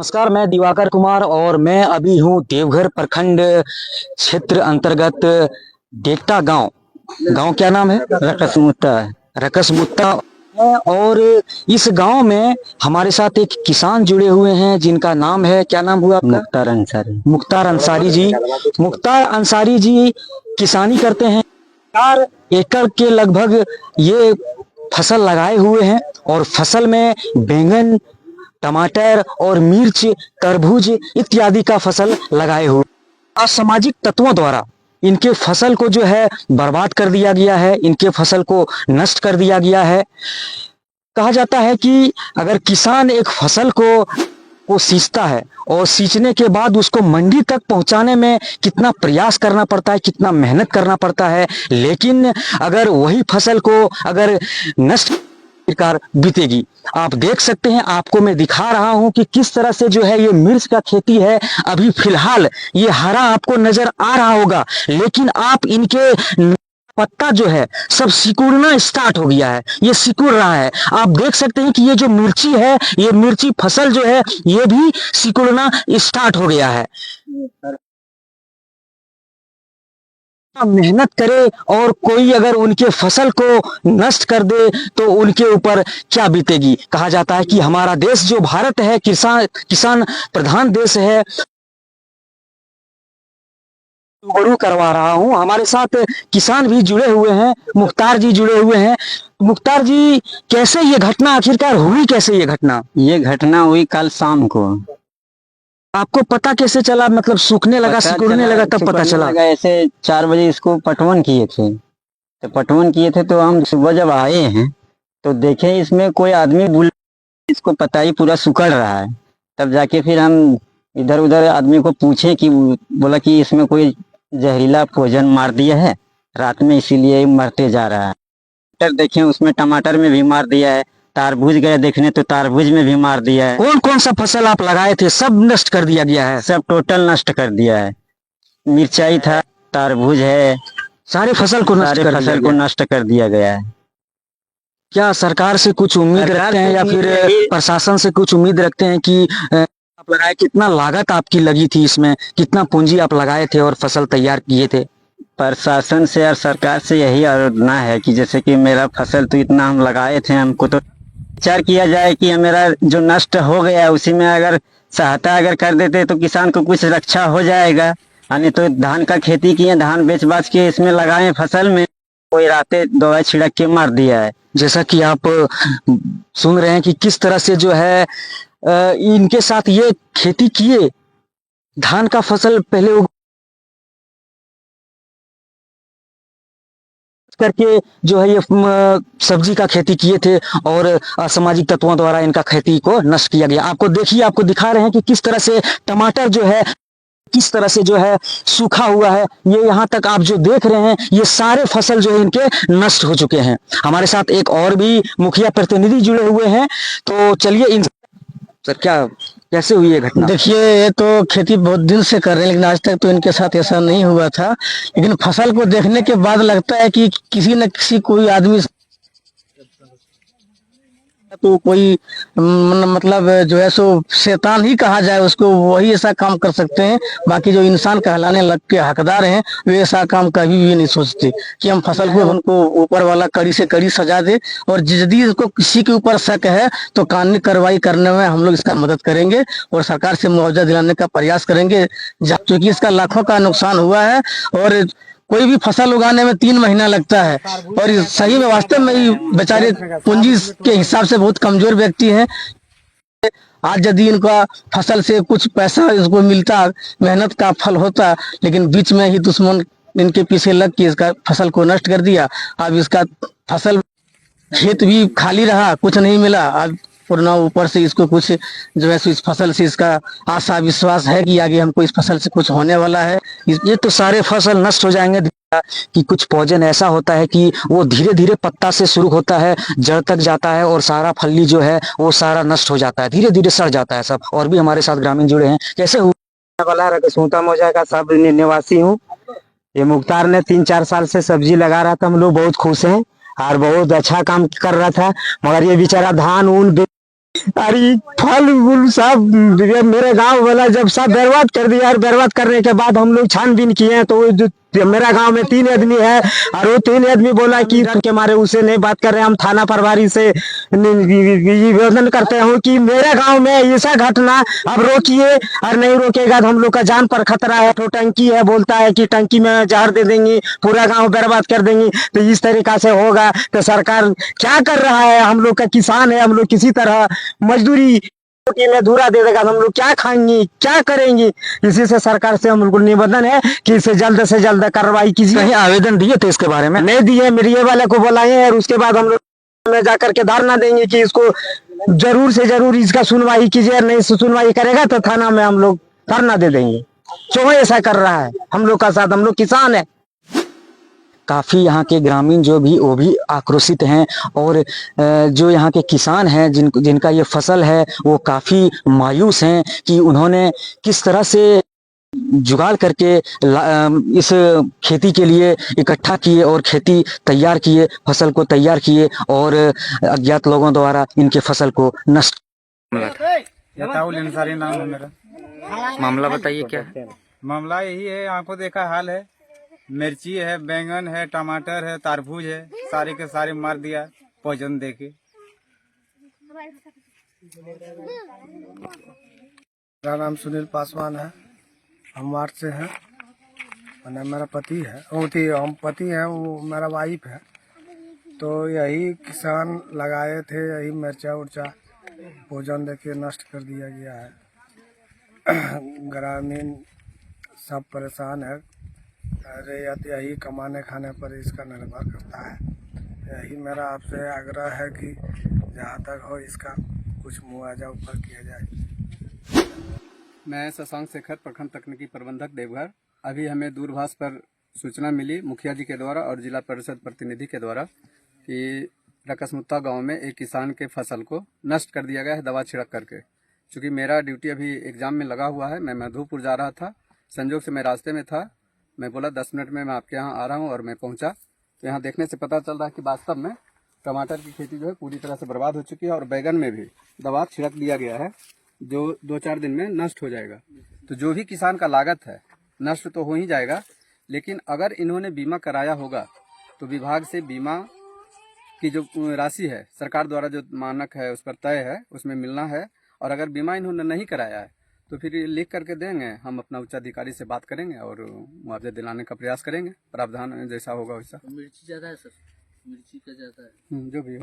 नमस्कार, मैं दिवाकर कुमार और मैं अभी हूँ देवघर प्रखंड क्षेत्र अंतर्गत डेकटा गांव। गांव क्या नाम है? रकसमुत्ता है। रकसमुत्ता है। और इस गांव में हमारे साथ एक किसान जुड़े हुए हैं जिनका नाम है, क्या नाम हुआ आपका? मुख्तार अंसारी। मुख्तार अंसारी जी। मुख्तार अंसारी जी किसानी करते हैं। 4 एकड़ के लगभग ये फसल लगाए हुए हैं और फसल में बैंगन, टमाटर और मिर्च, तरबूज इत्यादि का फसल लगाए हुए। असामाजिक तत्वों द्वारा इनके फसल को जो है बर्बाद कर दिया गया है, इनके फसल को नष्ट कर दिया गया है। कहा जाता है कि अगर किसान एक फसल को सींचता है और सींचने के बाद उसको मंडी तक पहुंचाने में कितना प्रयास करना पड़ता है, कितना मेहनत करना पड़ता है, लेकिन अगर वही फसल को अगर नष्ट प्रकार बीतेगी। आप देख सकते हैं, आपको मैं दिखा रहा हूं कि किस तरह से जो है ये मिर्च का खेती है। अभी फिलहाल ये हरा आपको नजर आ रहा होगा, लेकिन आप इनके पत्ता जो है सब सिकुड़ना स्टार्ट हो गया है, ये सिकुड़ रहा है। आप देख सकते हैं कि ये जो मिर्ची है, ये मिर्ची फसल जो है ये भी सिकुड़ना स्टार्ट हो गया है। मेहनत करे और कोई अगर उनके फसल को नष्ट कर दे तो उनके ऊपर क्या बीतेगी। कहा जाता है कि हमारा देश जो भारत है किसान प्रधान देश है। रूबरू करवा रहा हूं, हमारे साथ किसान भी जुड़े हुए हैं, मुख्तार जी जुड़े हुए हैं। मुख्तार जी, कैसे ये घटना आखिरकार हुई, कैसे ये घटना? ये घटना हुई कल शाम को। आपको पता कैसे चला? मतलब सूखने लगा, सिकुड़ने लगा, तब पता चला? ऐसे 4 बजे इसको पटवन किए थे, तो पटवन किए थे तो हम सुबह जब आए हैं तो देखे इसमें कोई आदमी बुल, इसको पता ही पूरा सुकड़ रहा है। तब जाके फिर हम इधर उधर आदमी को पूछे कि बोला कि इसमें कोई जहरीला भोजन मार दिया है रात में, इसीलिए मरते जा रहा है। टमाटर देखे उसमें टमाटर में भी मार दिया है, तारबूज गए देखने तो तारबूज में भी मार दिया है। कौन कौन सा फसल आप लगाए थे सब नष्ट कर दिया गया है? सब टोटल नष्ट कर दिया है। मिर्चाई था, तारबूज है, सारे फसल को नष्ट कर दिया गया है। क्या सरकार से कुछ उम्मीद रखते हैं या फिर प्रशासन से कुछ उम्मीद रखते हैं कि आप लगाए? कितना लागत आपकी लगी थी इसमें, कितना पूंजी आप लगाए थे और फसल तैयार किए थे? प्रशासन से और सरकार से यही आराधना है कि जैसे कि मेरा फसल तो इतना हम लगाए थे, हमको तो विचार किया जाए कि मेरा जो नष्ट हो गया उसी में अगर सहायता अगर कर देते तो किसान को कुछ रक्षा हो जाएगा। नहीं तो धान का खेती किए, धान बेच बाच के इसमें लगाए फसल में, कोई राते दवाई छिड़क के मार दिया है। जैसा कि आप सुन रहे हैं कि किस तरह से जो है इनके साथ ये खेती किए, धान का फसल पहले करके जो है ये सब्जी का खेती किए थे और असामाजिक तत्वों द्वारा इनका खेती को नष्ट किया गया। आपको देखिए, आपको दिखा रहे हैं कि किस तरह से टमाटर जो है किस तरह से जो है सूखा हुआ है। ये यहाँ तक आप जो देख रहे हैं ये सारे फसल जो है इनके नष्ट हो चुके हैं। हमारे साथ एक और भी मुखिया प्रतिनिधि जुड़े हुए हैं, तो चलिए इन सर क्या कैसे हुई ये घटना? देखिए, ये तो खेती बहुत दिन से कर रहे हैं लेकिन आज तक तो इनके साथ ऐसा नहीं हुआ था। लेकिन फसल को देखने के बाद लगता है कि किसी न किसी कोई आदमी तो कोई मतलब जो है सो शैतान ही कहा जाए उसको, वही ऐसा काम कर सकते हैं। बाकी जो इंसान कहलाने लग के हकदार हैं वे ऐसा काम कभी भी नहीं सोचते कि हम फसल को उनको ऊपर वाला कड़ी से कड़ी सजा दे। और यदि इसको किसी के ऊपर शक है तो कानूनी कार्रवाई करने में हम लोग इसका मदद करेंगे और सरकार से मुआवजा दिलाने का प्रयास करेंगे, क्योंकि इसका लाखों का नुकसान हुआ है। और कोई भी फसल उगाने में 3 महीना लगता है और सही में वास्तव में ही बेचारे पूंजी के हिसाब से बहुत कमजोर व्यक्ति हैं। आज यदि इनका फसल से कुछ पैसा इसको मिलता, मेहनत का फल होता, लेकिन बीच में ही दुश्मन इनके पीछे लग के इसका फसल को नष्ट कर दिया। अब इसका फसल खेत भी खाली रहा, कुछ नहीं मिला। अब पूर्ण ऊपर से इसको कुछ जो है इस फसल से इसका आशा विश्वास है कि आगे हमको इस फसल से कुछ होने वाला है। ये तो सारे फसल नष्ट हो जाएंगे कि कुछ पौधन ऐसा होता है कि वो धीरे धीरे पत्ता से शुरू होता है, जड़ तक जाता है और सारा फली जो है वो सारा नष्ट हो जाता है, धीरे धीरे सड़ जाता है सब। और भी हमारे साथ ग्रामीण जुड़े हैं, कैसे वाला रकसमुत्ता मौजा का सब निवासी हूँ। ये मुख्तार ने 3-4 साल से सब्जी लगा रहा था, हम लोग बहुत खुश हैं और बहुत अच्छा काम कर रहा था। मगर ये बेचारा धान ऊन अरे फल वूल सब ये मेरे गांव वाला जब सब बर्बाद कर दिया, और बर्बाद करने के बाद हम लोग छानबीन किए हैं, तो वो जो मेरा गांव में 3 आदमी है, और वो 3 आदमी बोला कि डर के मारे उसे नहीं बात कर रहे। हम थाना प्रभारी से निवेदन करते हैं कि मेरे गांव में ऐसा घटना अब रोकिए, और नहीं रोकेगा तो हम लोग का जान पर खतरा है। तो टंकी है, बोलता है कि टंकी में जहर दे देंगे, पूरा गांव बर्बाद कर देंगे, तो इस तरीका से होगा तो सरकार क्या कर रहा है? हम लोग का किसान है, हम लोग किसी तरह मजदूरी रोटी में धूरा दे देगा तो हम लोग क्या खाएंगे, क्या करेंगे? इसी से सरकार से हम लोग को निवेदन है कि इसे जल्द से जल्द कार्रवाई कीजिए। कहीं आवेदन दिए थे इसके बारे में? नहीं दिए, मीडिया वाले को बुलाए हैं, और उसके बाद हम लोग में जाकर के धरना देंगे कि इसको जरूर से जरूर इसका सुनवाई कीजिए। नहीं सुनवाई करेगा तो थाना में हम लोग धरना दे देंगे। क्यों ऐसा कर रहा है हम लोग का साथ? हम लोग किसान है। काफी यहाँ के ग्रामीण जो भी वो भी आक्रोशित हैं, और जो यहाँ के किसान हैं जिनका ये फसल है वो काफी मायूस हैं कि उन्होंने किस तरह से जुगाड़ करके इस खेती के लिए इकट्ठा किए और खेती तैयार किए, फसल को तैयार किए, और अज्ञात लोगों द्वारा इनके फसल को नष्ट। यताउल अंसारी नाम है मेरा। मामला बताइए क्या है? मामला यही है, आंखों देखा हाल है। मिर्ची है, बैंगन है, टमाटर है, तरबूज है, सारे के सारे मार दिया पॉइजन देके। मेरा नाम सुनील पासवान है, हम वार्ड से हैं। मैंने मेरा पति है, हम पति हैं, वो मेरा वाइफ है। तो यही किसान लगाए थे, यही मिर्चा उर्चा भोजन देके नष्ट कर दिया गया है। ग्रामीण सब परेशान है। अरे यही कमाने खाने पर इसका निर्भर करता है। यही मेरा आपसे आग्रह है कि जहाँ तक हो इसका कुछ मुआवजा ऊपर किया जाए। मैं शशांक शेखर, प्रखंड तकनीकी प्रबंधक देवघर। अभी हमें दूरभाष पर सूचना मिली मुखिया जी के द्वारा और जिला परिषद प्रतिनिधि के द्वारा कि रकसमुत्ता गांव में एक किसान के फसल को नष्ट कर दिया गया है दवा छिड़क करके। चूँकि मेरा ड्यूटी अभी एग्जाम में लगा हुआ है, मैं मधुपुर जा रहा था, संजोग से मैं रास्ते में था। मैं बोला 10 मिनट में मैं आपके यहाँ आ रहा हूँ, और मैं पहुँचा तो यहाँ देखने से पता चल रहा है कि वास्तव में टमाटर की खेती जो है पूरी तरह से बर्बाद हो चुकी है, और बैगन में भी दवा छिड़क दिया गया है जो 2-4 दिन में नष्ट हो जाएगा। तो जो भी किसान का लागत है नष्ट तो हो ही जाएगा, लेकिन अगर इन्होंने बीमा कराया होगा तो विभाग से बीमा की जो राशि है सरकार द्वारा जो मानक है उस पर तय है, उसमें मिलना है। और अगर बीमा इन्होंने नहीं कराया है तो फिर लिख करके देंगे, हम अपना उच्चाधिकारी से बात करेंगे और मुआवजा दिलाने का प्रयास करेंगे। प्रावधान जैसा होगा वैसा। मिर्ची ज़्यादा है सर, मिर्ची का ज़्यादा है जो भी हो।